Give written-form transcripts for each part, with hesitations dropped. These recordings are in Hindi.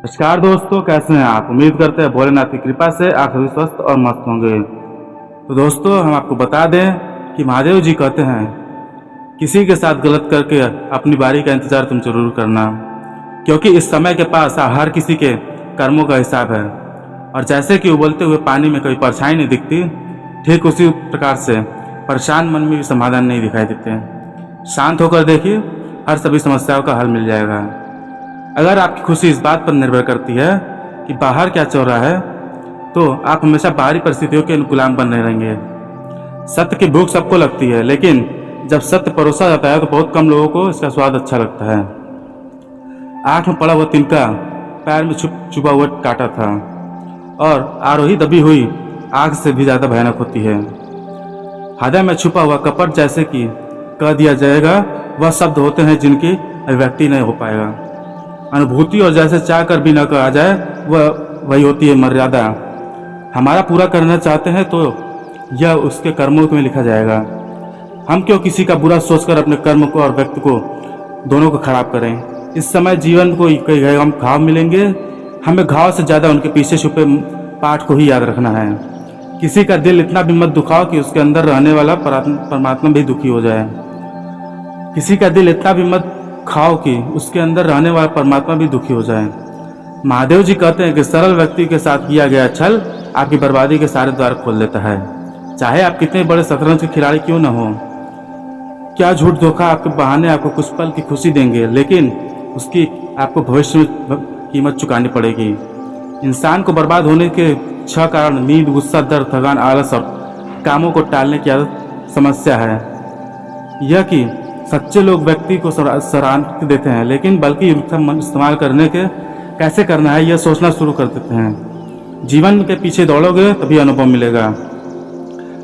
नमस्कार दोस्तों, कैसे हैं आप। उम्मीद करते हैं भोलेनाथ की कृपा से आप सभी स्वस्थ और मस्त होंगे। तो दोस्तों, हम आपको बता दें कि महादेव जी कहते हैं, किसी के साथ गलत करके अपनी बारी का इंतजार तुम जरूर करना, क्योंकि इस समय के पास हर किसी के कर्मों का हिसाब है। और जैसे कि उबलते हुए पानी में कोई परछाई नहीं दिखती, ठीक उसी प्रकार से परेशान मन में भी समाधान नहीं दिखाई देते। शांत होकर देखिए, हर सभी समस्याओं का हल मिल जाएगा। अगर आपकी खुशी इस बात पर निर्भर करती है कि बाहर क्या चल रहा है, तो आप हमेशा बाहरी परिस्थितियों के गुलाम बने रहेंगे। सत्य की भूख सबको लगती है, लेकिन जब सत्य परोसा जाता है तो बहुत कम लोगों को इसका स्वाद अच्छा लगता है। आंख में पड़ा हुआ तिनका पैर में छुपा हुआ कांटा था, और आरोही दबी हुई आग से भी ज्यादा भयानक होती है। हृदय में छुपा हुआ कपट, जैसे कि कह दिया जाएगा, वह शब्द होते हैं जिनकी अभिव्यक्ति नहीं हो पाएगा। अनुभूति और जैसे चाह कर भी न कहा जाए, वही होती है मर्यादा। हमारा पूरा करना चाहते हैं तो यह उसके कर्मों में लिखा जाएगा। हम क्यों किसी का बुरा सोचकर अपने कर्म को और व्यक्ति को दोनों को खराब करें। इस समय जीवन को कई हम घाव मिलेंगे, हमें घाव से ज़्यादा उनके पीछे छुपे पाठ को ही याद रखना है। किसी का दिल इतना भी मत दुखाओ कि उसके अंदर रहने वाला परमात्मा भी दुखी हो जाए। किसी का दिल इतना भी मत खाओ कि उसके अंदर रहने वाला परमात्मा भी दुखी हो जाए। महादेव जी कहते हैं कि सरल व्यक्ति के साथ किया गया छल आपकी बर्बादी के सारे द्वार खोल देता है। चाहे आप कितने बड़े शतरंज के खिलाड़ी क्यों न हो, क्या झूठ धोखा आपके बहाने आपको कुछ पल की खुशी देंगे, लेकिन उसकी आपको भविष्य में कीमत चुकानी पड़ेगी। इंसान को बर्बाद होने के 6 कारण नींद, गुस्सा, दर्द, थकान, आलस और कामों को टालने की आदत समस्या है। यह कि सच्चे लोग व्यक्ति को सराहना देते हैं, लेकिन बल्कि इस्तेमाल करने के कैसे करना है यह सोचना शुरू कर देते हैं। जीवन के पीछे दौड़ोगे तभी अनुभव मिलेगा।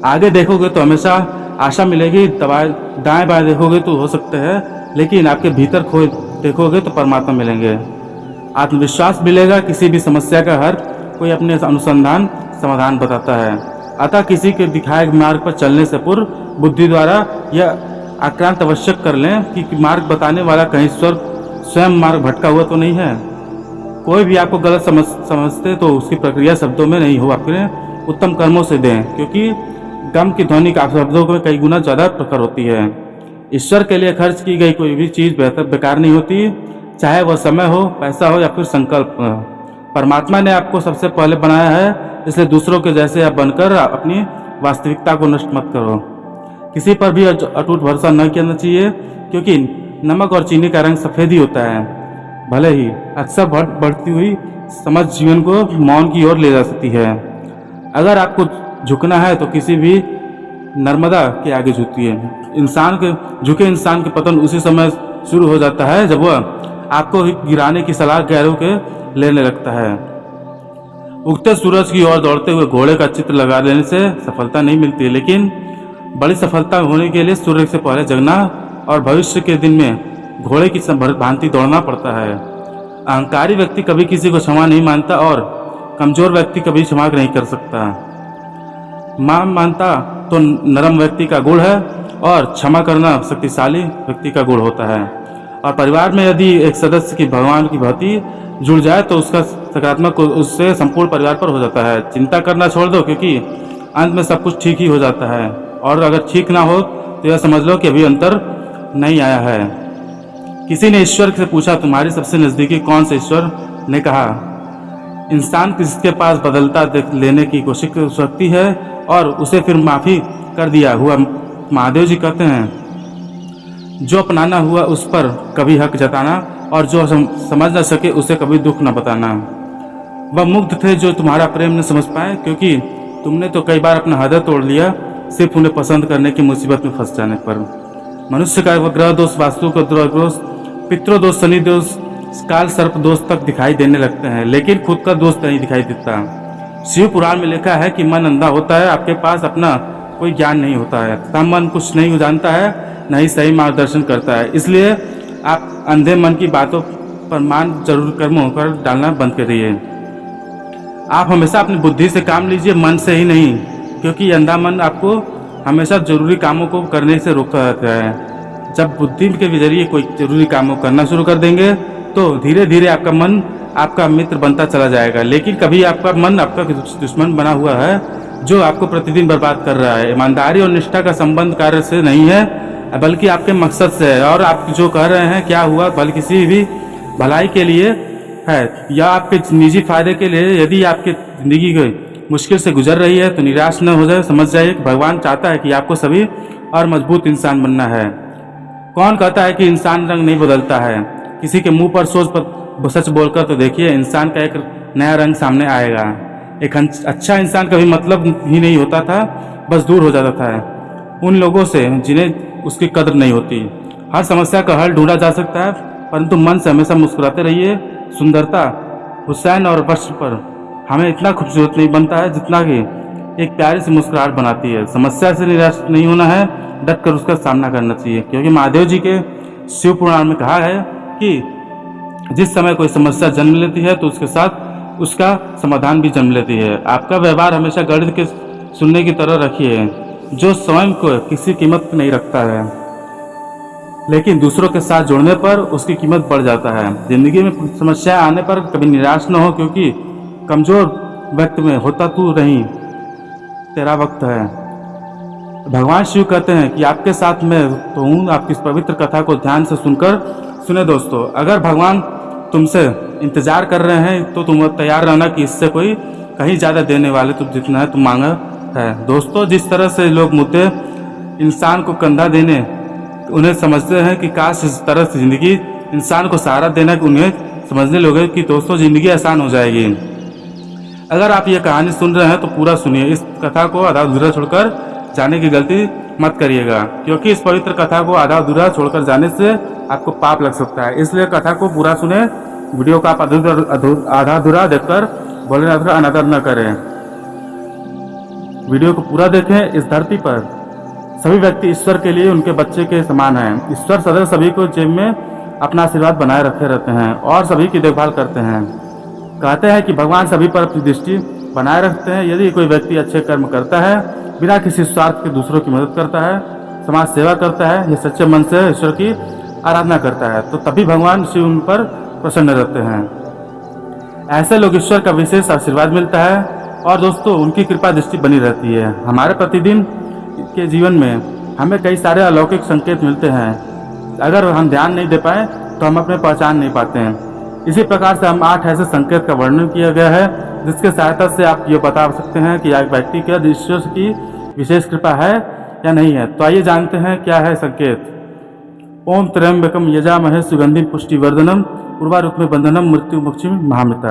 आगे देखोगे तो हमेशा आशा मिलेगी, दाएं बाएं देखोगे तो हो सकते हैं, लेकिन आपके भीतर खो देखोगे तो परमात्मा मिलेंगे। आत्मविश्वास मिलेगा। किसी भी समस्या का हर कोई अपने अनुसंधान समाधान बताता है। अतः किसी के दिखाए मार्ग पर चलने से पूर्व बुद्धि द्वारा यह आक्रांत आवश्यक कर लें कि मार्ग बताने वाला कहीं स्वयं मार्ग भटका हुआ तो नहीं है। कोई भी आपको गलत समझते तो उसकी प्रक्रिया शब्दों में नहीं हो, आपके उत्तम कर्मों से दें, क्योंकि गम की ध्वनि का शब्दों में कई गुना ज़्यादा प्रखर होती है। ईश्वर के लिए खर्च की गई कोई भी चीज़ बेकार नहीं होती, चाहे वह समय हो, पैसा हो या फिर संकल्प। परमात्मा ने आपको सबसे पहले बनाया है, इसलिए दूसरों के जैसे आप बनकर अपनी वास्तविकता को नष्ट मत करो। किसी पर भी अटूट भरोसा न करना चाहिए, क्योंकि नमक और चीनी का रंग सफ़ेद ही होता है। भले ही अक्सर बढ़ती हुई समझ जीवन को मौन की ओर ले जा सकती है। अगर आपको झुकना है तो किसी भी नर्मदा के आगे झुकिए। झुके इंसान के पतन उसी समय शुरू हो जाता है जब वह आपको गिराने की सलाह गैरों के लेने लगता है। उगते सूरज की ओर दौड़ते हुए घोड़े का चित्र लगा लेने से सफलता नहीं मिलती, लेकिन बड़ी सफलता होने के लिए सूर्य से पहले जगना और भविष्य के दिन में घोड़े की भांति दौड़ना पड़ता है। अहंकारी व्यक्ति कभी किसी को क्षमा नहीं मानता, और कमजोर व्यक्ति कभी क्षमा नहीं कर सकता। मानता तो नरम व्यक्ति का गुण है, और क्षमा करना शक्तिशाली व्यक्ति का गुण होता है। और परिवार में यदि एक सदस्य की भगवान की भक्ति जुड़ जाए तो उसका सकारात्मक उससे संपूर्ण परिवार पर हो जाता है। चिंता करना छोड़ दो, क्योंकि अंत में सब कुछ ठीक ही हो जाता है। और अगर ठीक ना हो तो यह समझ लो कि अभी अंतर नहीं आया है। किसी ने ईश्वर से पूछा, तुम्हारी सबसे नज़दीकी कौन से ईश्वर ने कहा, इंसान जिसके पास बदलता देख लेने की कोशिश कर सकती है और उसे फिर माफ़ी कर दिया हुआ। महादेव जी कहते हैं, जो अपनाना हुआ उस पर कभी हक जताना, और जो समझ न सके उसे कभी दुख न बताना। वह मुग्ध थे जो तुम्हारा प्रेम न समझ पाए, क्योंकि तुमने तो कई बार अपना हृदय तोड़ लिया सिर्फ उन्हें पसंद करने की मुसीबत में फंस जाने पर। मनुष्य का ग्रह दोष, वास्तु का दोष, पितृदोष, शनि दोष, काल सर्प दोष तक दिखाई देने लगते हैं, लेकिन खुद का दोष नहीं दिखाई देता। शिव पुराण में लिखा है कि मन अंधा होता है, आपके पास अपना कोई ज्ञान नहीं होता है तथा मन कुछ नहीं जानता है, नहीं सही मार्गदर्शन करता है। इसलिए आप अंधे मन की बातों पर मान जरूर कर्मों कर डालना बंद करिए। आप हमेशा अपनी बुद्धि से काम लीजिए, मन से ही नहीं, क्योंकि अंधा मन आपको हमेशा जरूरी कामों को करने से रोकता रहता है। जब बुद्धि के जरिए कोई जरूरी कामों करना शुरू कर देंगे तो धीरे धीरे आपका मन आपका मित्र बनता चला जाएगा, लेकिन कभी आपका मन आपका दुश्मन बना हुआ है जो आपको प्रतिदिन बर्बाद कर रहा है। ईमानदारी और निष्ठा का संबंध कार्य से नहीं है बल्कि आपके मकसद से है, और आप जो कह रहे हैं क्या हुआ भले किसी भी भलाई के लिए है या आपके निजी फायदे के लिए। यदि आपकी ज़िंदगी की मुश्किल से गुजर रही है तो निराश न हो जाए, समझ जाइए कि भगवान चाहता है कि आपको सभी और मजबूत इंसान बनना है। कौन कहता है कि इंसान रंग नहीं बदलता है? किसी के मुंह पर सोच पर सच बोलकर तो देखिए, इंसान का एक नया रंग सामने आएगा। एक अच्छा इंसान कभी मतलब ही नहीं होता था, बस दूर हो जाता था उन लोगों से जिन्हें उसकी कदर नहीं होती। हर समस्या का हल ढूंढा जा सकता है, परंतु मन से हमेशा मुस्कुराते रहिए। सुंदरता, हुसैन और वस्त्र पर हमें इतना खूबसूरत नहीं बनता है जितना कि एक प्यारी सी मुस्कुराहट बनाती है। समस्या से निराश नहीं होना है, डट कर उसका सामना करना चाहिए, क्योंकि महादेव जी के शिव पुराण में कहा है कि जिस समय कोई समस्या जन्म लेती है तो उसके साथ उसका समाधान भी जन्म लेती है। आपका व्यवहार हमेशा गणित के सुनने की तरह रखिए, जो स्वयं को किसी कीमत नहीं रखता है लेकिन दूसरों के साथ जुड़ने पर उसकी कीमत बढ़ जाता है। जिंदगी में समस्याएं आने पर कभी निराश न हो, क्योंकि कमजोर व्यक्ति में होता तू नहीं, तेरा वक्त है। भगवान शिव कहते हैं कि आपके साथ मैं तो हूँ। आपकी इस पवित्र कथा को ध्यान से सुने दोस्तों। अगर भगवान तुमसे इंतजार कर रहे हैं तो तुम तैयार रहना कि इससे कोई कहीं ज़्यादा देने वाले तुम जितना है तुम मांगा है। दोस्तों, जिस तरह से लोग मुद्दे इंसान को कंधा देने उन्हें समझते हैं कि काश इस तरह से ज़िंदगी इंसान को सहारा देना कि उन्हें समझने लोगे कि दोस्तों ज़िंदगी आसान हो जाएगी। अगर आप ये कहानी सुन रहे हैं तो पूरा सुनिए। इस कथा को आधा अधूरा छोड़कर जाने की गलती मत करिएगा, क्योंकि इस पवित्र कथा को आधा अधूरा छोड़कर जाने से आपको पाप लग सकता है। इसलिए कथा को पूरा सुने। वीडियो को आप आधा अधूरा देखकर भोलेनाथ का अनादर न करें। वीडियो को पूरा देखें। इस धरती पर सभी व्यक्ति ईश्वर के लिए उनके बच्चे के समान हैं। ईश्वर सदैव सभी को जेब में अपना आशीर्वाद बनाए रखे रहते हैं और सभी की देखभाल करते हैं। कहते हैं कि भगवान सभी पर अपनी दृष्टि बनाए रखते हैं। यदि कोई व्यक्ति अच्छे कर्म करता है, बिना किसी स्वार्थ के दूसरों की मदद करता है, समाज सेवा करता है, या सच्चे मन से ईश्वर की आराधना करता है, तो तभी भगवान शिव उन पर प्रसन्न रहते हैं। ऐसे लोग ईश्वर का विशेष आशीर्वाद मिलता है और दोस्तों उनकी कृपा दृष्टि बनी रहती है। हमारे प्रतिदिन के जीवन में हमें कई सारे अलौकिक संकेत मिलते हैं। अगर हम ध्यान नहीं दे पाए तो हम अपने पहचान नहीं पाते हैं। इसी प्रकार से हम 8 ऐसे संकेत का वर्णन किया गया है जिसके सहायता से आप ये बता सकते हैं कि एक व्यक्ति के ईश्वर की विशेष कृपा है या नहीं है। तो आइए जानते हैं क्या है संकेत। ओम त्र्यंबकम यजामहे सुगंधिम पुष्टिवर्धनम उर्वारुक्मे बंधनम मृत्यु मुक्षिम महामृता।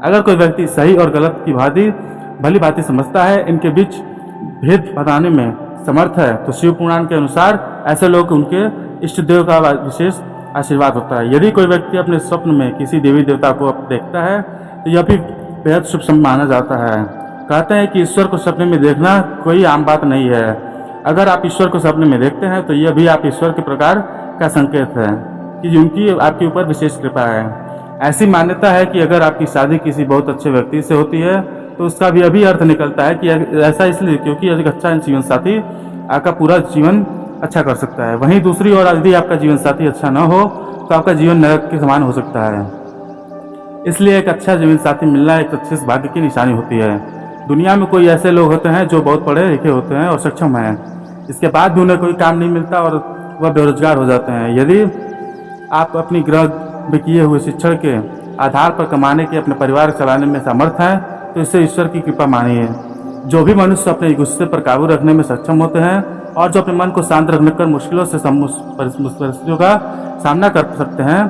अगर कोई व्यक्ति सही और गलत की भली भांति समझता है, इनके बीच भेद बताने में समर्थ है, तो शिव पुराण के अनुसार ऐसे लोग उनके इष्ट देव का विशेष आशीर्वाद होता है। यदि कोई व्यक्ति अपने स्वप्न में किसी देवी देवता को देखता है तो यह भी बेहद शुभ माना जाता है। कहते हैं कि ईश्वर को सपने में देखना कोई आम बात नहीं है। अगर आप ईश्वर को सपने में देखते हैं तो यह भी आप ईश्वर के प्रकार का संकेत है कि उनकी आपके ऊपर विशेष कृपा है। ऐसी मान्यता है कि अगर आपकी शादी किसी बहुत अच्छे व्यक्ति से होती है तो उसका भी अभी अर्थ निकलता है कि ऐसा इसलिए क्योंकि एक अच्छा जीवन साथी आपका पूरा जीवन अच्छा कर सकता है। वहीं दूसरी ओर यदि आपका जीवन साथी अच्छा न हो तो आपका जीवन नरक के समान हो सकता है। इसलिए एक अच्छा जीवन साथी मिलना एक अच्छे भाग्य की निशानी होती है। दुनिया में कोई ऐसे लोग होते हैं जो बहुत पढ़े लिखे होते हैं और सक्षम हैं, इसके बाद भी उन्हें कोई काम नहीं मिलता और वह बेरोजगार हो जाते हैं। यदि आप अपनी ग्रह में किए हुए शिक्षण के आधार पर कमाने के अपने परिवार चलाने में समर्थ हैं तो इससे ईश्वर की कृपा मानिए। जो भी मनुष्य अपने गुस्से पर काबू रखने में सक्षम होते हैं और जो अपने मन को शांत रखने कर मुश्किलों से परिस्थितियों का सामना कर सकते हैं,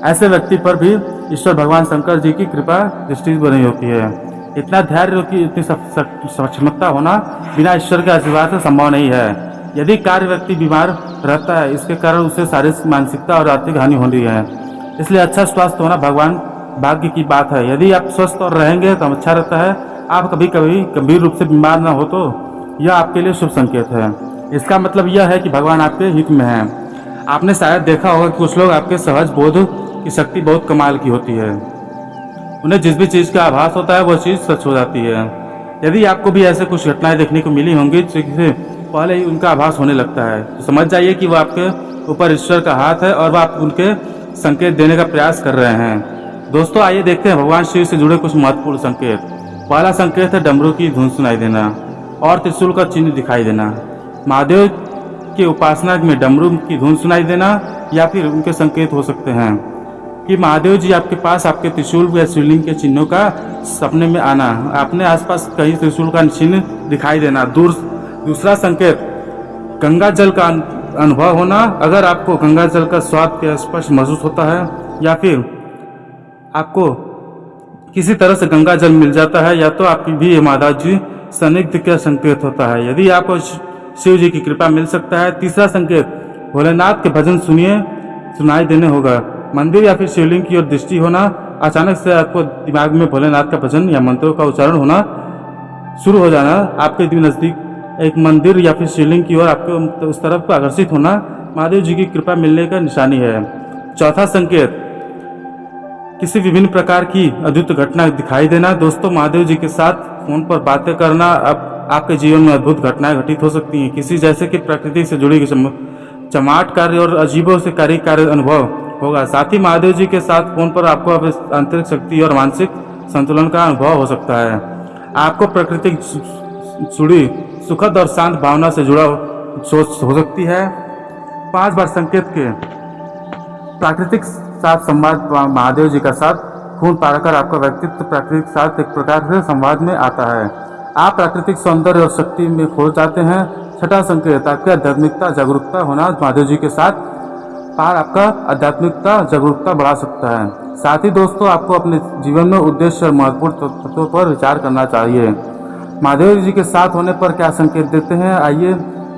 ऐसे व्यक्ति पर भी ईश्वर भगवान शंकर जी की कृपा दृष्टि बनी होती है। इतना धैर्य की इतनी सक्षमता होना बिना ईश्वर के आशीर्वाद से संभव नहीं है। यदि कार्य व्यक्ति बीमार रहता है, इसके कारण उसे शारीरिक मानसिकता और आर्थिक हानि हो रही है। इसलिए अच्छा स्वास्थ्य होना भगवान भाग्य की बात है। यदि आप स्वस्थ और रहेंगे तो अच्छा रहता है। आप कभी कभी गंभीर रूप से बीमार ना हो तो यह आपके लिए शुभ संकेत है। इसका मतलब यह है कि भगवान आपके हित में है। आपने शायद देखा होगा कि कुछ लोग आपके सहज बोध की शक्ति बहुत कमाल की होती है। उन्हें जिस भी चीज़ का आभास होता है वह चीज़ सच हो जाती है। यदि आपको भी ऐसे कुछ घटनाएं देखने को मिली होंगी जिससे पहले ही उनका आभास होने लगता है, तो समझ जाइए कि वह आपके ऊपर ईश्वर का हाथ है और वह आप उनके संकेत देने का प्रयास कर रहे हैं। दोस्तों आइए देखते हैं भगवान शिव से जुड़े कुछ महत्वपूर्ण संकेत। पहला संकेत है डमरू की धुन सुनाई देना और त्रिशूल का चिन्ह दिखाई देना। महादेव की उपासना में डमरू की धुन सुनाई देना या फिर उनके संकेत हो सकते हैं कि महादेव जी आपके पास आपके त्रिशूल या शिवलिंग के चिन्हों का सपने में आना, अपने आसपास कहीं त्रिशूल का चिन्ह दिखाई देना। दूसरा संकेत गंगा जल का अनुभव होना। अगर आपको गंगा जल का स्वाद के स्पर्श महसूस होता है या फिर आपको किसी तरह से गंगा जल मिल जाता है या तो आपकी भी माता जी सानिध्य का संकेत होता है, यदि आपको शिव जी की कृपा मिल सकता है। तीसरा संकेत भोलेनाथ के भजन सुनाई देने होगा। मंदिर या फिर शिवलिंग की ओर दृष्टि होना, अचानक से आपको दिमाग में भोलेनाथ का भजन या मंत्रों का उच्चारण होना शुरू हो जाना, आपके नज़दीक एक मंदिर या फिर शिवलिंग की ओर आपको उस तरफ को आकर्षित होना महादेव जी की कृपा मिलने का निशानी है। चौथा संकेत किसी विभिन्न प्रकार की अद्भुत घटना दिखाई देना। दोस्तों महादेव जी के साथ फोन पर बातें करना, अब आपके जीवन में अद्भुत घटनाएं घटित हो सकती हैं, किसी जैसे कि प्रकृति से जुड़ी चमाट कार्य और अजीबों से कार्य अनुभव होगा। साथ ही महादेव जी के साथ फोन पर आपको आंतरिक शक्ति और मानसिक संतुलन का अनुभव हो सकता है। आपको प्रकृति जुड़ी सुखद और शांत भावना से जुड़ा सोच हो सकती है। 5 बार संकेत के प्राकृतिक साथ संवाद महादेव जी का साथ खून पाकर आपका व्यक्तित्व प्राकृतिक साथ एक प्रकार से संवाद में आता है। आप प्राकृतिक सौंदर्य और शक्ति में खो जाते हैं। छठा संकेत आपकी आध्यात्मिकता जागरूकता होना। महादेव जी के साथ पार आपका आध्यात्मिकता जागरूकता बढ़ा सकता है। साथ ही दोस्तों आपको अपने जीवन में उद्देश्य और महत्वपूर्ण तत्वों पर विचार करना चाहिए। महादेव जी के साथ होने पर क्या संकेत देते हैं, आइए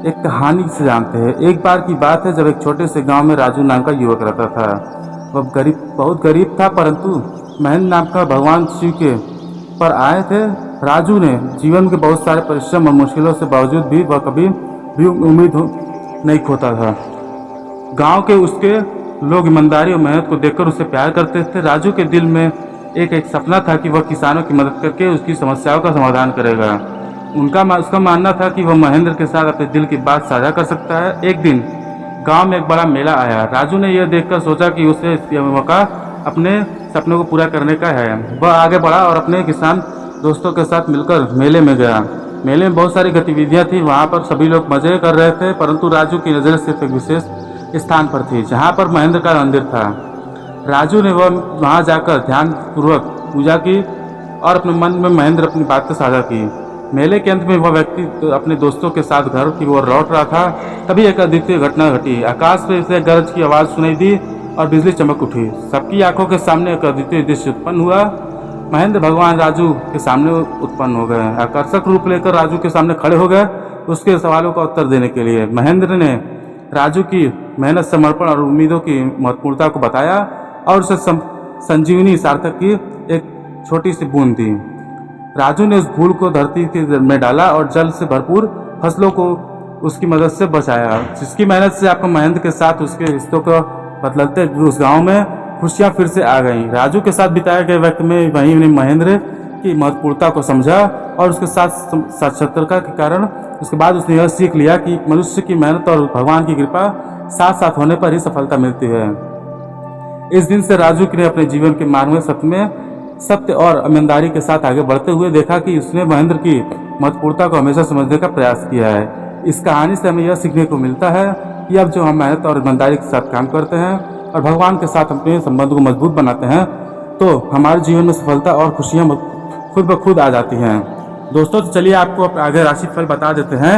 एक कहानी से जानते हैं। एक बार की बात है जब एक छोटे से गांव में राजू नाम का युवक रहता था। वह बहुत गरीब था, परंतु महेंद्र नाम का भगवान शिव के पर आए थे। राजू ने जीवन के बहुत सारे परिश्रम और मुश्किलों से बावजूद भी वह कभी भी उम्मीद नहीं खोता था। गांव के उसके लोग ईमानदारी और मेहनत को देखकर उसे प्यार करते थे। राजू के दिल में एक सपना था कि वह किसानों की मदद करके उसकी समस्याओं का समाधान करेगा। उसका मानना था कि वह महेंद्र के साथ अपने दिल की बात साझा कर सकता है। एक दिन गांव में एक बड़ा मेला आया। राजू ने यह देखकर सोचा कि उसे यह मौका अपने सपनों को पूरा करने का है। वह आगे बढ़ा और अपने किसान दोस्तों के साथ मिलकर मेले में गया। मेले में बहुत सारी गतिविधियां थी, वहां पर सभी लोग मजे कर रहे थे, परंतु राजू की नज़र सिर्फ एक विशेष स्थान पर थी जहां पर महेंद्र का मंदिर था। राजू ने वहां जाकर ध्यान पूर्वक पूजा की और अपने मन में महेंद्र अपनी बातें साझा की। मेले के अंत में वह व्यक्ति अपने दोस्तों के साथ घर की ओर लौट रहा था, तभी एक अद्वितीय घटना घटी। आकाश में से गरज की आवाज़ सुनाई दी और बिजली चमक उठी। सबकी आंखों के सामने एक अद्वितीय दृश्य उत्पन्न हुआ। महेंद्र भगवान राजू के सामने उत्पन्न हो गए, आकर्षक रूप लेकर राजू के सामने खड़े हो गए उसके सवालों का उत्तर देने के लिए। महेंद्र ने राजू की मेहनत, समर्पण और उम्मीदों की महत्वपूर्णता को बताया और उसे संजीवनी सार्थक की एक छोटी सी बूंद दी। राजू ने उस फूल को धरती के में डाला और जल से भरपूर फसलों को उसकी मदद से बचाया, जिसकी मेहनत से आपको महेंद्र के साथ उसके रिश्तों को बदलते उस गांव में खुशियां फिर से आ गईं। राजू के साथ बिताए गए वक्त में वहीं ने महेंद्र की महत्वपूर्णता को समझा और उसके साथ साक्षात्कार के कारण उसके बाद उसने यह सीख लिया कि मनुष्य की मेहनत और भगवान की कृपा साथ साथ होने पर ही सफलता मिलती है। इस दिन से राजू ने अपने जीवन के मार्ग में सत्य और ईमानदारी के साथ आगे बढ़ते हुए देखा कि उसने महेंद्र की महत्वपूर्णता को हमेशा समझने का प्रयास किया है। इस कहानी से हमें यह सीखने को मिलता है कि अब जो हम मेहनत और ईमानदारी के साथ काम करते हैं और भगवान के साथ अपने संबंध को मजबूत बनाते हैं तो हमारे जीवन में सफलता और खुशियाँ खुद ब खुद आ जाती हैं। दोस्तों तो चलिए आपको आगे राशिफल बता देते हैं।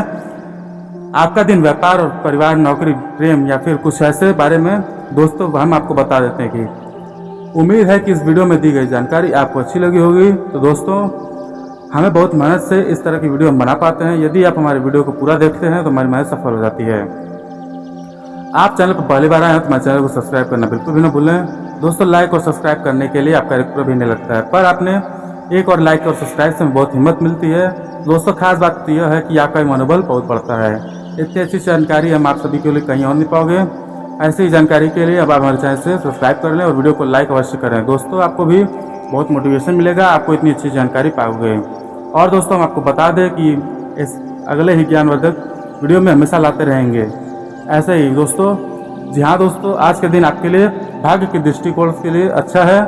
आपका दिन व्यापार और परिवार, नौकरी, प्रेम या फिर कुछ ऐसे बारे में दोस्तों हम आपको बता देते हैं कि उम्मीद है कि इस वीडियो में दी गई जानकारी आपको अच्छी लगी होगी। तो दोस्तों हमें बहुत मेहनत से इस तरह की वीडियो हम बना पाते हैं। यदि आप हमारे वीडियो को पूरा देखते हैं तो हमारी मेहनत सफल हो जाती है। आप चैनल पर पहली बार आए हैं तो हमारे चैनल को सब्सक्राइब करना बिल्कुल भी ना भूलें। दोस्तों लाइक और सब्सक्राइब करने के लिए आपका ₹1 भी नहीं लगता है, पर आपने एक और लाइक और सब्सक्राइब से बहुत हिम्मत मिलती है। दोस्तों खास बात तो यह है कि आपका मनोबल बहुत बढ़ता है। इतनी अच्छी जानकारी हम आप सभी के लिए कहीं और नहीं पाओगे। ऐसी ही जानकारी के लिए अब आप हमारे चैनल से सब्सक्राइब कर लें और वीडियो को लाइक अवश्य करें। दोस्तों आपको भी बहुत मोटिवेशन मिलेगा, आपको इतनी अच्छी जानकारी पाओगे। और दोस्तों हम आपको बता दें कि इस अगले ही ज्ञानवर्धक वीडियो में हमेशा लाते रहेंगे ऐसे ही दोस्तों। जी हाँ दोस्तों, आज के दिन आपके लिए भाग्य के दृष्टिकोण के लिए अच्छा है।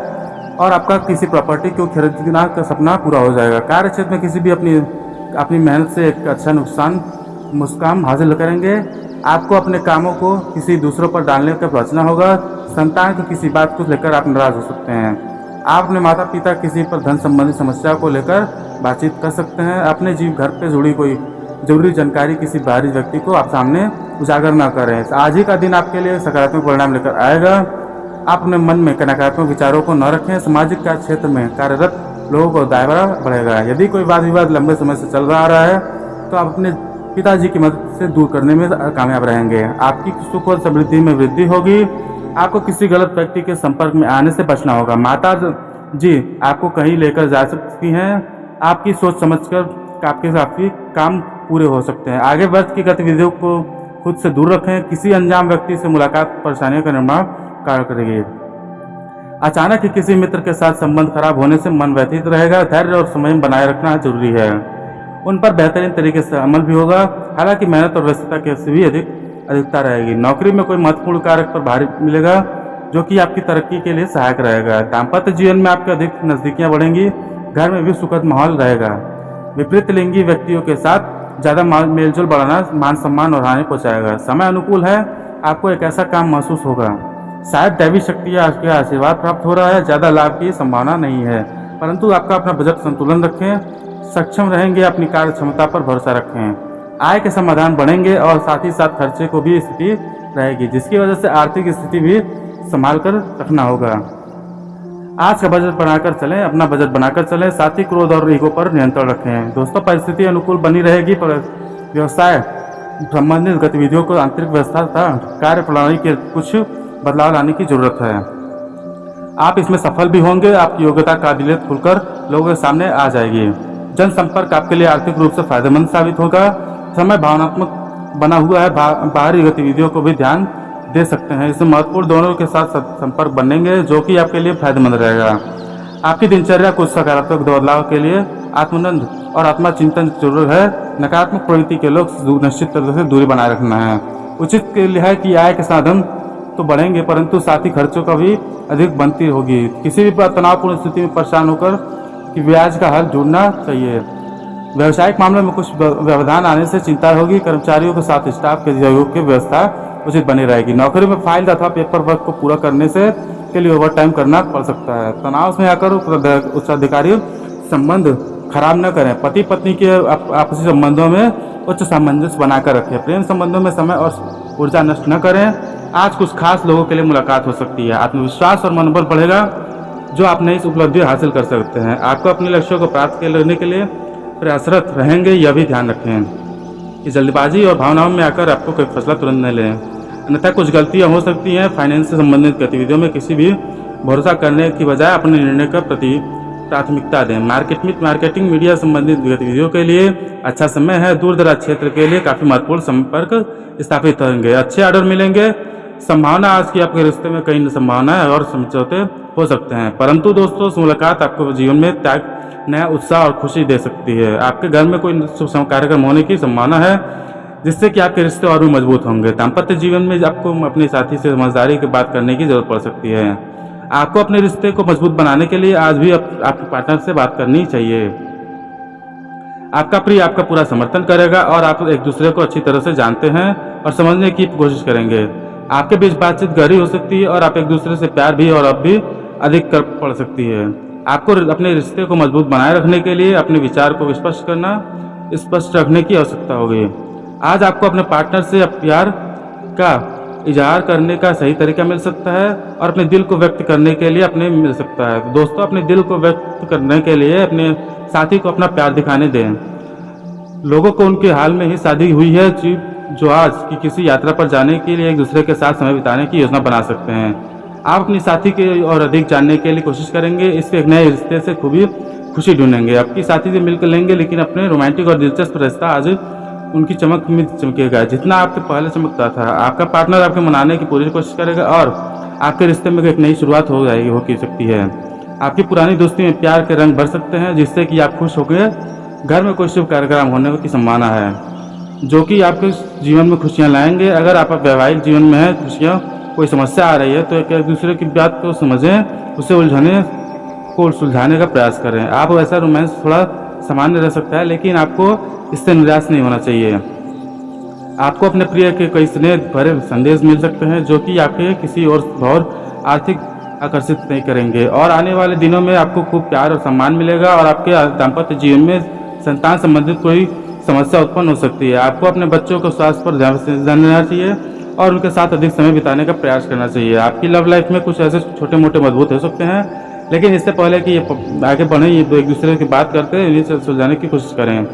और आपका किसी प्रॉपर्टी को खरीदना का सपना पूरा हो जाएगा। कार्य क्षेत्र में किसी भी अपनी मेहनत से एक अच्छा मुस्कान हासिल करेंगे। आपको अपने कामों को किसी दूसरों पर डालने का बचना होगा। संतान को किसी बात को लेकर आप नाराज हो सकते हैं। आप अपने माता पिता किसी पर धन संबंधी समस्या को लेकर बातचीत कर सकते हैं। अपने घर पे जुड़ी कोई जरूरी जानकारी किसी बाहरी व्यक्ति को आप सामने उजागर न करें। आज ही का दिन आपके लिए सकारात्मक परिणाम लेकर आएगा। आप अपने मन में नकारात्मक विचारों को न रखें। सामाजिक कार्य क्षेत्र में कार्यरत लोगों को दायरा बढ़ेगा। यदि कोई वाद विवाद लंबे समय से चल रहा है तो आप अपने पिताजी की मदद से दूर करने में कामयाब रहेंगे। आपकी सुख और समृद्धि में वृद्धि होगी। आपको किसी गलत व्यक्ति के संपर्क में आने से बचना होगा। माता जी आपको कहीं लेकर जा सकती हैं। आपकी सोच समझकर आपके काफी काम पूरे हो सकते हैं। आगे वर्ष की गतिविधियों को खुद से दूर रखें। किसी अनजान व्यक्ति से मुलाकात परेशानियों का निर्माण कार्य करेगी। अचानक ही किसी मित्र के साथ संबंध खराब होने से मन व्यथित रहेगा। धैर्य और संयम बनाए रखना जरूरी है। उन पर बेहतरीन तरीके से अमल भी होगा। हालांकि मेहनत और व्यस्तता के से भी अधिकता रहेगी। नौकरी में कोई महत्वपूर्ण कार्य पर भारी मिलेगा जो कि आपकी तरक्की के लिए सहायक रहेगा। दाम्पत्य जीवन में आपके अधिक नजदीकियां बढ़ेंगी। घर में भी सुखद माहौल रहेगा। विपरीत लिंगी व्यक्तियों के साथ ज़्यादा मेलजोल बढ़ाना मान सम्मान और हानि पहुँचाएगा। समय अनुकूल है। आपको एक ऐसा काम महसूस होगा। शायद दैवी शक्ति या आपके आशीर्वाद प्राप्त हो रहा है। ज़्यादा लाभ की संभावना नहीं है, परंतु आपका अपना बजट संतुलन रखें। सक्षम रहेंगे। अपनी कार्य क्षमता पर भरोसा रखें। आय के समाधान बढ़ेंगे और साथ ही साथ खर्चे को भी स्थिति रहेगी, जिसकी वजह से आर्थिक स्थिति भी संभाल कर रखना होगा। आज का बजट बनाकर चलें। अपना बजट बनाकर चलें। साथ ही क्रोध और ईगो पर नियंत्रण रखें। दोस्तों, परिस्थिति अनुकूल बनी रहेगी, पर व्यवसाय संबंधित गतिविधियों को आंतरिक व्यवस्था तथा कार्य प्रणाली के कुछ बदलाव लाने की जरूरत है। आप इसमें सफल भी होंगे। आपकी योग्यता काबिलियत खुलकर लोगों के सामने आ जाएगी। जनसंपर्क आपके लिए आर्थिक रूप से फायदेमंद साबित होगा। समय भावनात्मक बना हुआ है। बाहरी गतिविधियों को भी ध्यान दे सकते हैं। इसमें महत्वपूर्ण दोनों के साथ संपर्क बनेंगे जो कि आपके लिए फायदेमंद रहेगा। आपकी दिनचर्या कुछ सकारात्मक बदलाव के लिए आत्मानंद और आत्मा चिंतन की जरूरत है। नकारात्मक प्रवृत्ति के लोग निश्चित तरह से दूरी बनाए रखना है। उचित के लिए है कि आय के साधन तो बढ़ेंगे, परंतु साथ ही खर्चों का भी अधिक बनती होगी। किसी भी तनावपूर्ण स्थिति में परेशान होकर कि ब्याज का हल जोड़ना चाहिए। व्यावसायिक मामले में कुछ व्यवधान आने से चिंता होगी। कर्मचारियों के साथ स्टाफ के सहयोग की व्यवस्था उचित बनी रहेगी। नौकरी में फाइल अथवा पेपर वर्क को पूरा करने से के लिए ओवर टाइम करना पड़ सकता है। तनाव में आकर उच्चाधिकारी संबंध खराब न करें। पति पत्नी के आपसी संबंधों में उच्च सामंजस्य बनाकर रखें। प्रेम संबंधों में समय और ऊर्जा नष्ट न करें। आज कुछ खास लोगों के लिए मुलाकात हो सकती है। आत्मविश्वास और मनोबल बढ़ेगा जो आप नई उपलब्धि हासिल कर सकते हैं। आपको अपने लक्ष्यों को प्राप्त करने के लिए प्रयासरत रहेंगे। यह भी ध्यान रखें कि जल्दबाजी और भावनाओं में आकर आपको कोई फैसला तुरंत न लें, अन्यथा कुछ गलतियां हो सकती हैं। फाइनेंस से संबंधित गतिविधियों में किसी भी भरोसा करने की बजाय अपने निर्णय का प्रति प्राथमिकता दें। मार्केटिंग मीडिया संबंधित गतिविधियों के लिए अच्छा समय है। दूर दराज क्षेत्र के लिए काफ़ी महत्वपूर्ण संपर्क स्थापित होंगे। अच्छे ऑर्डर मिलेंगे। संभावना आज की आपके रिश्ते में कई संभावनाएं और समझौते हो सकते हैं, परंतु दोस्तों मुलाकात आपको जीवन में त्याग, नया उत्साह और खुशी दे सकती है। आपके घर में कोई शुभ कार्यक्रम होने की संभावना है जिससे कि आपके रिश्ते और भी मजबूत होंगे। दाम्पत्य जीवन में आपको अपने साथी से समझदारी की बात करने की जरूरत पड़ सकती है। आपको अपने रिश्ते को मजबूत बनाने के लिए आज भी आपके पार्टनर से बात करनी चाहिए। आपका प्रिय आपका पूरा समर्थन करेगा और आप एक दूसरे को अच्छी तरह से जानते हैं और समझने की कोशिश करेंगे। आपके बीच बातचीत गहरी हो सकती है और आप एक दूसरे से प्यार भी और अब भी अधिक कर पड़ सकती है। आपको अपने रिश्ते को मजबूत बनाए रखने के लिए अपने विचार को स्पष्ट रखने की आवश्यकता होगी। आज आपको अपने पार्टनर से प्यार का इजहार करने का सही तरीका मिल सकता है और अपने दिल को व्यक्त करने के लिए मिल सकता है। दोस्तों, अपने दिल को व्यक्त करने के लिए अपने साथी को अपना प्यार दिखाने दें। लोगों को उनके हाल में ही शादी हुई है जो आज की किसी यात्रा पर जाने के लिए एक दूसरे के साथ समय बिताने की योजना बना सकते हैं। आप अपनी साथी के और अधिक जानने के लिए कोशिश करेंगे। इससे एक नए रिश्ते से खुशी ढूंढेंगे। आपकी साथी से मिलकर लेंगे, लेकिन अपने रोमांटिक और दिलचस्प रिश्ता आज उनकी चमक में चमकेगा जितना आपके पहले चमकता था। आपका पार्टनर आपके मनाने की पूरी कोशिश करेगा और आपके रिश्ते में एक नई शुरुआत हो सकती है। आपकी पुरानी दोस्ती में प्यार के रंग भर सकते हैं जिससे कि आप खुश होकर घर में कोई शुभ कार्यक्रम होने की संभावना है जो कि आपके जीवन में खुशियां लाएंगे। अगर आप वैवाहिक जीवन में है कोई समस्या आ रही है तो एक दूसरे की बात को समझें, उसे उलझने को सुलझाने का प्रयास करें। आप वैसा रोमांस थोड़ा सामान्य रह सकता है, लेकिन आपको इससे निराश नहीं होना चाहिए। आपको अपने प्रिय के कई स्नेह भरे संदेश मिल सकते हैं जो कि आपके किसी और आर्थिक आकर्षित नहीं करेंगे, और आने वाले दिनों में आपको खूब प्यार और सम्मान मिलेगा, और आपके दाम्पत्य जीवन में संतान संबंधित कोई समस्या उत्पन्न हो सकती है। आपको अपने बच्चों को स्वास्थ्य पर ध्यान देना चाहिए और उनके साथ अधिक समय बिताने का प्रयास करना चाहिए। आपकी लव लाइफ में कुछ ऐसे छोटे मोटे मजबूत हो सकते हैं, लेकिन इससे पहले कि ये आगे बढ़ें, ये एक दूसरे की बात करते हैं, इन्हीं सुलझाने की कोशिश करें।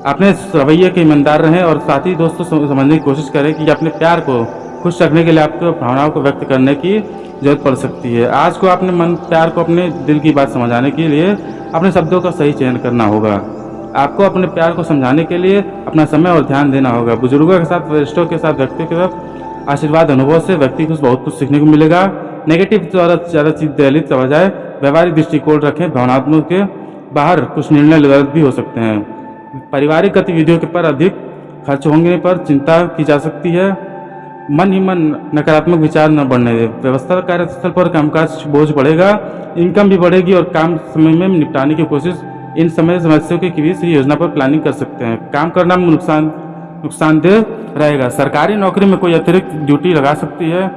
अपने रवैये के ईमानदार रहें और साथ ही दोस्तों समझने की कोशिश करें कि अपने प्यार को खुश रखने के लिए आपको भावनाओं को व्यक्त करने की जरूरत पड़ सकती है। आज को अपने मन प्यार को अपने दिल की बात समझाने के लिए अपने शब्दों का सही चयन करना होगा। आपको अपने प्यार को समझाने के लिए अपना समय और ध्यान देना होगा। बुजुर्गों के साथ, वरिष्ठों के साथ, व्यक्तियों के साथ आशीर्वाद अनुभव से व्यक्ति को बहुत कुछ सीखने को मिलेगा। नेगेटिव ज़्यादा चीज दलित के बजाय व्यवहारिक दृष्टिकोण रखें। भावनात्मक के बाहर कुछ निर्णय गलत भी हो सकते हैं। पारिवारिक गतिविधियों के पर अधिक खर्च होने पर चिंता की जा सकती है। मन ही मन नकारात्मक विचार न बढ़ने दे। व्यवस्था कार्यस्थल पर कामकाज बोझ बढ़ेगा, इनकम भी बढ़ेगी और काम समय में निपटाने की कोशिश। इन समय समस्याओं के बीच योजना पर प्लानिंग कर सकते हैं। काम करना में नुकसानदेह रहेगा। सरकारी नौकरी में कोई अतिरिक्त ड्यूटी लगा सकती है।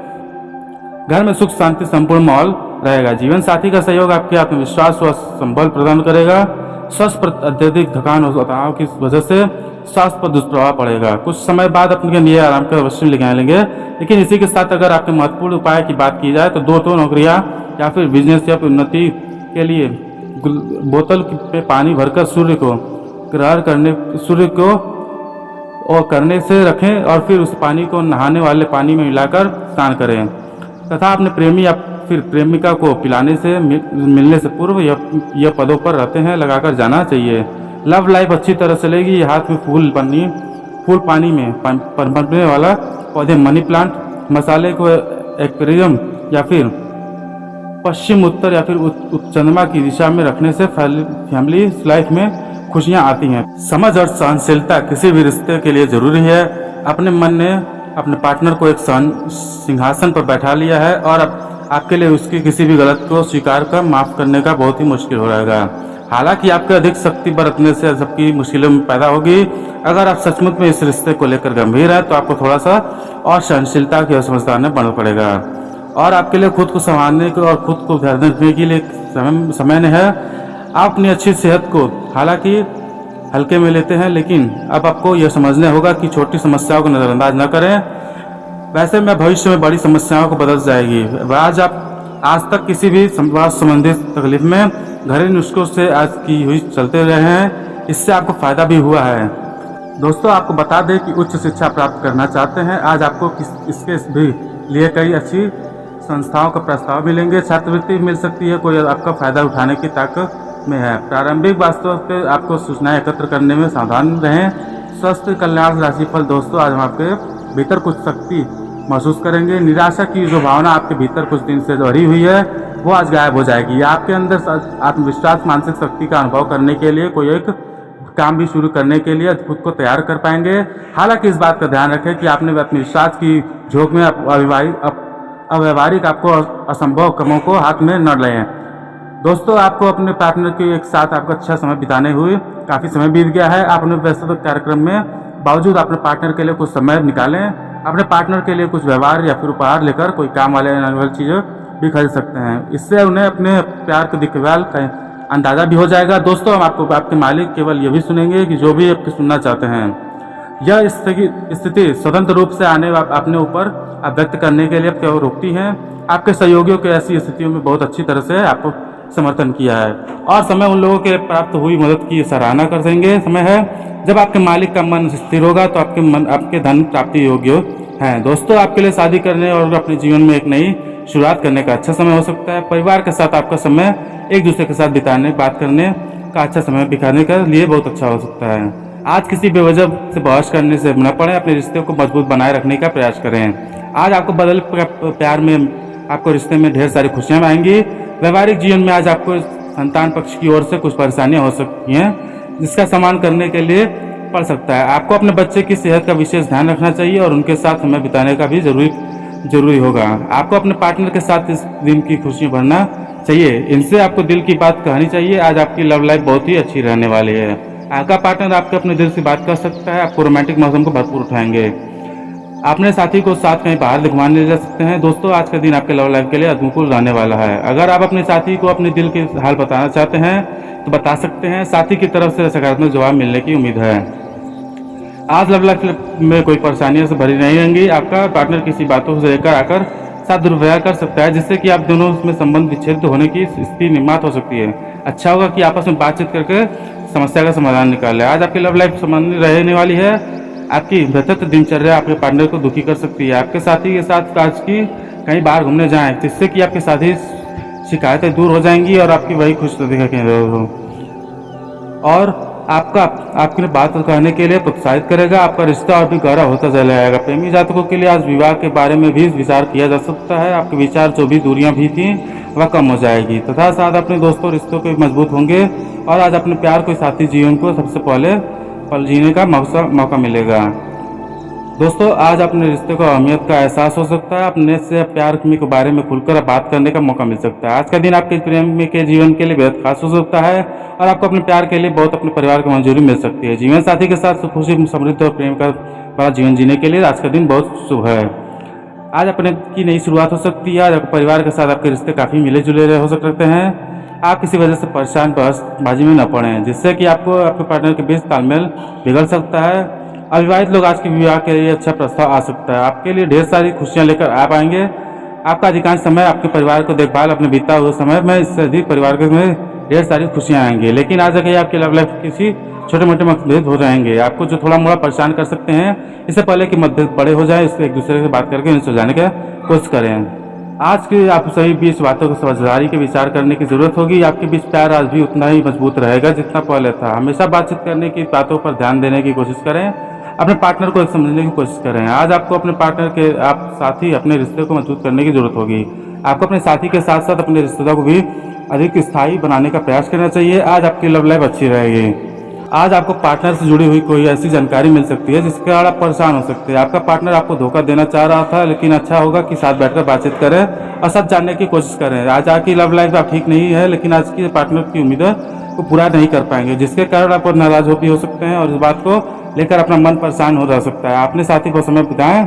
घर में सुख शांति संपूर्ण माहौल रहेगा। जीवन साथी का सहयोग आपके आत्मविश्वास व संबल प्रदान करेगा। स्वास्थ्य पर अत्यधिक थकान और तनाव की वजह से स्वास्थ्य पर दुष्प्रभाव पड़ेगा। कुछ समय बाद अपने लिए आराम का अवश्य लेंगे, लेकिन इसी के साथ अगर आपके महत्वपूर्ण उपाय की बात की जाए तो दो नौकरियां या फिर बिजनेस या फिर उन्नति के लिए बोतल पे पानी भरकर सूर्य को और करने से रखें और फिर उस पानी को नहाने वाले पानी में मिलाकर स्नान करें तथा अपने प्रेमी या फिर प्रेमिका को पिलाने से मिलने से पूर्व यह पदों पर रहते हैं लगाकर जाना चाहिए। लव लाइफ अच्छी तरह चलेगी। हाथ में फूल पानी में पनपने वाला पौधे, मनी प्लांट, मसाले को एक्वेरियम या फिर पश्चिम उत्तर या फिर चंद्रमा की दिशा में रखने से फैमिली लाइफ में खुशियां आती हैं। समझ और सहनशीलता किसी भी रिश्ते के लिए जरूरी है। अपने मन ने अपने पार्टनर को एक सिंहासन पर बैठा लिया है और अब आपके लिए उसकी किसी भी गलत को स्वीकार कर माफ करने का बहुत ही मुश्किल हो रहेगा। हालांकि आपके अधिक शक्ति बरतने से सबकी मुश्किलें पैदा होगी। अगर आप सचमुच में इस रिश्ते को लेकर गंभीर है तो आपको थोड़ा सा और सहनशीलता की समझदार बनना पड़ेगा और आपके लिए खुद को संभालने को और खुद को ध्यान रखने के लिए समय है। आप अपनी अच्छी सेहत को हालांकि हल्के में लेते हैं, लेकिन अब आपको यह समझना होगा कि छोटी समस्याओं को नजरअंदाज न करें। वैसे में भविष्य में बड़ी समस्याओं को बदल जाएगी। आज तक किसी भी स्वास्थ्य संबंधित तकलीफ में घरेलू नुस्खों से आज की हुई चलते रहे हैं, इससे आपको फायदा भी हुआ है। दोस्तों, आपको बता दें कि उच्च शिक्षा प्राप्त करना चाहते हैं, आज आपको इसके भी लिए कई अच्छी संस्थाओं का प्रस्ताव मिलेंगे। छात्रवृत्ति मिल सकती है, कोई आपका फायदा उठाने की ताकत में है। प्रारंभिक वास्तव पे आपको सूचनाएं एकत्र करने में सावधान रहें। स्वास्थ्य कल्याण राशिफल दोस्तों, आज हम आपके भीतर कुछ शक्ति महसूस करेंगे। निराशा की जो भावना आपके भीतर कुछ दिन से भरी हुई है वो आज गायब हो जाएगी। आपके अंदर आत्मविश्वास, मानसिक शक्ति का अनुभव करने के लिए कोई एक काम भी शुरू करने के लिए खुद को तैयार कर पाएंगे। हालांकि इस बात का ध्यान रखें कि आपने आत्मविश्वास की झोंक में अव्यवहारिक आपको असंभव कामों को हाथ में न लें। दोस्तों, आपको अपने पार्टनर के एक साथ आपका अच्छा समय बिताने हुए काफ़ी समय बीत गया है। आप अपने व्यस्तता कार्यक्रम में बावजूद अपने पार्टनर के लिए कुछ समय निकालें। अपने पार्टनर के लिए कुछ व्यवहार या फिर उपहार लेकर कोई काम वाले चीज़ें भी खरीद सकते हैं। इससे उन्हें अपने प्यार के दिखवाल का अंदाज़ा भी हो जाएगा। दोस्तों, हम आपको आपके मालिक केवल ये भी सुनेंगे कि जो भी आपके सुनना चाहते हैं। यह स्थिति स्वतंत्र रूप से अपने ऊपर व्यक्त करने के लिए आपको रोकती है। आपके सहयोगियों के ऐसी स्थितियों में बहुत अच्छी तरह से आपको समर्थन किया है और समय उन लोगों के प्राप्त हुई मदद की सराहना कर देंगे। समय है जब आपके मालिक का मन स्थिर होगा तो आपके धन प्राप्ति योग्य हैं। दोस्तों, आपके लिए शादी करने और अपने जीवन में एक नई शुरुआत करने का अच्छा समय हो सकता है। परिवार के साथ आपका समय एक दूसरे के साथ बिताने, बात करने का अच्छा समय बिताने के लिए बहुत अच्छा हो सकता है। आज किसी बेवजह से बहस करने से न पड़े, अपने रिश्ते को मजबूत बनाए रखने का प्रयास करें। आज आपको बदल प्यार में आपको रिश्ते में ढेर सारी खुशियाँ आएंगी। वैवाहिक जीवन में आज आपको संतान पक्ष की ओर से कुछ परेशानियां हो सकती हैं जिसका सामना करने के लिए पड़ सकता है। आपको अपने बच्चे की सेहत का विशेष ध्यान रखना चाहिए और उनके साथ समय बिताने का भी जरूरी होगा। आपको अपने पार्टनर के साथ इस दिन की खुशियां भरना चाहिए, इनसे आपको दिल की बात कहनी चाहिए। आज आपकी लव लाइफ बहुत ही अच्छी रहने वाली है। आपका पार्टनर आपके अपने दिल से बात कर सकता है, आपको रोमांटिक मौसम को भरपूर उठाएंगे। अपने साथी को साथ कहीं बाहर घुमाने ले जा सकते हैं। दोस्तों, आज का दिन आपके लव लाइफ के लिए अनुकूल रहने वाला है। अगर आप अपने साथी को अपने दिल के हाल बताना चाहते हैं तो बता सकते हैं। साथी की तरफ से सकारात्मक जवाब मिलने की उम्मीद है। आज लव लाइफ में कोई परेशानियों से भरी नहीं रहेंगी। आपका पार्टनर किसी बातों से लेकर आकर साथ दुर्व्यवहार कर सकता है, जिससे कि आप दोनों में संबंध विच्छेद होने की स्थिति निर्मात हो सकती है। अच्छा होगा कि आपस में बातचीत करके समस्या का समाधान निकालें। आज आपकी लव लाइफ संबंध रहने वाली है। आपकी व्यथित दिनचर्या आपके पार्टनर को दुखी कर सकती है। आपके साथी के साथ आज की कहीं बाहर घूमने जाएं, जिससे कि आपके साथी शिकायतें दूर हो जाएंगी और आपकी वही खुश हो और आपके लिए बात करने के लिए प्रोत्साहित करेगा। आपका रिश्ता और भी गहरा होता चला जाएगा। प्रेमी जातकों के लिए आज विवाह के बारे में भी विचार किया जा सकता है। आपके विचार जो भी दूरियां भी थी वह कम हो जाएगी तथा साथ अपने दोस्तों रिश्तों के मजबूत होंगे और आज अपने प्यार को साथी जीवन को सबसे पहले पल जीने का मौका मिलेगा। दोस्तों, आज अपने रिश्ते को अहमियत का एहसास हो सकता है। अपने से प्यार के बारे में खुलकर बात करने का मौका मिल सकता है। आज का दिन आपके प्रेम के जीवन के लिए बेहद खास हो सकता है और आपको अपने प्यार के लिए बहुत अपने परिवार की मंजूरी मिल सकती है। जीवन साथी के साथ खुशी, समृद्धि और प्रेम का बड़ा जीवन जीने के लिए आज का दिन बहुत शुभ है। आज अपने की नई शुरुआत हो सकती है। आज आपके परिवार के साथ आपके रिश्ते काफ़ी मिले जुले हो सकते हैं। आप किसी वजह से परेशान बहसबाजी में न पड़ें, जिससे कि आपको आपके पार्टनर के बीच तालमेल बिगड़ सकता है। अविवाहित लोग आज के विवाह के लिए अच्छा प्रस्ताव आ सकता है। आपके लिए ढेर सारी खुशियां लेकर आ पाएंगे। आपका अधिकांश समय आपके परिवार को देखभाल अपने बीता हुए समय में इससे अधिक परिवार के में ढेर सारी खुशियां आएंगी। लेकिन आज अगर आपकी लव लाइफ किसी छोटे मोटे मतभेद हो जाएंगे, आपको जो थोड़ा मोड़ा परेशान कर सकते हैं, इससे पहले कि मतभेद बड़े हो जाए, इससे एक दूसरे से बात करके इन्हें सुलझाने की कोशिश करें। आज के आप सभी बीच बातों को समझदारी के विचार करने की जरूरत होगी। आपके बीच प्यार आज भी उतना ही मजबूत रहेगा जितना पहले था। हमेशा बातचीत करने की बातों पर ध्यान देने की कोशिश करें। अपने पार्टनर को समझने की कोशिश करें। आज आपको अपने पार्टनर के साथ ही अपने रिश्ते को मजबूत करने की जरूरत होगी। आपको अपने साथी के साथ साथ अपने रिश्तेदार को भी अधिक स्थायी बनाने का प्रयास करना चाहिए। आज आपकी लव लाइफ अच्छी रहेगी। आज आपको पार्टनर से जुड़ी हुई कोई ऐसी जानकारी मिल सकती है जिसके कारण आप परेशान हो सकते हैं। आपका पार्टनर आपको धोखा देना चाह रहा था, लेकिन अच्छा होगा कि साथ बैठकर बातचीत करें और सब जानने की कोशिश करें। आज आपकी लव लाइफ आप ठीक नहीं है, लेकिन आज की पार्टनर की उम्मीदें को पूरा नहीं कर पाएंगे, जिसके कारण आप नाराज हो सकते हैं और इस बात को लेकर अपना मन परेशान हो जा सकता है। अपने साथी को समय बिताएं,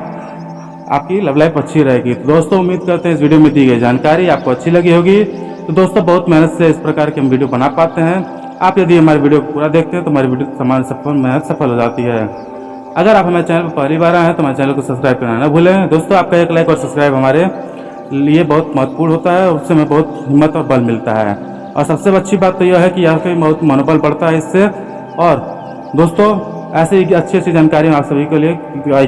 आपकी लव लाइफ अच्छी रहेगी। तो दोस्तों, उम्मीद करते हैं इस वीडियो में दी गई जानकारी आपको अच्छी लगी होगी। तो दोस्तों, बहुत मेहनत से इस प्रकार के हम वीडियो बना पाते हैं। आप यदि हमारे वीडियो को पूरा देखते हैं तो हमारी वीडियो हमारी मेहनत सफल हो जाती है। अगर आप हमारे चैनल पर पहली बार आए हैं तो हमारे चैनल को सब्सक्राइब करना ना भूलें। दोस्तों, आपका एक लाइक और सब्सक्राइब हमारे लिए बहुत महत्वपूर्ण होता है, उससे हमें बहुत हिम्मत और बल मिलता है। और सबसे अच्छी बात तो यह है कि आपका बहुत मनोबल बढ़ता है इससे। और दोस्तों, ऐसे ही अच्छी जानकारी आप सभी के लिए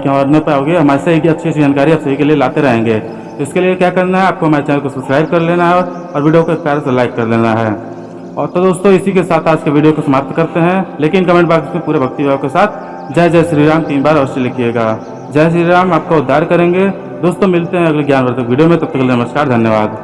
और न पाओगे, हमारे से अच्छी जानकारी आप सभी के लिए लाते रहेंगे। तो इसके लिए क्या करना है, आपको हमारे चैनल को सब्सक्राइब कर लेना है और वीडियो को प्यार से लाइक कर लेना है। और तो दोस्तों, इसी के साथ आज के वीडियो को समाप्त करते हैं। लेकिन कमेंट बॉक्स में पूरे भक्ति भाव के साथ जय जय श्री राम 3 बार अवश्य लिखिएगा। जय श्री राम आपका उद्धार करेंगे। दोस्तों, मिलते हैं अगले ज्ञानवर्धक वीडियो में। तब तक के लिए नमस्कार, धन्यवाद।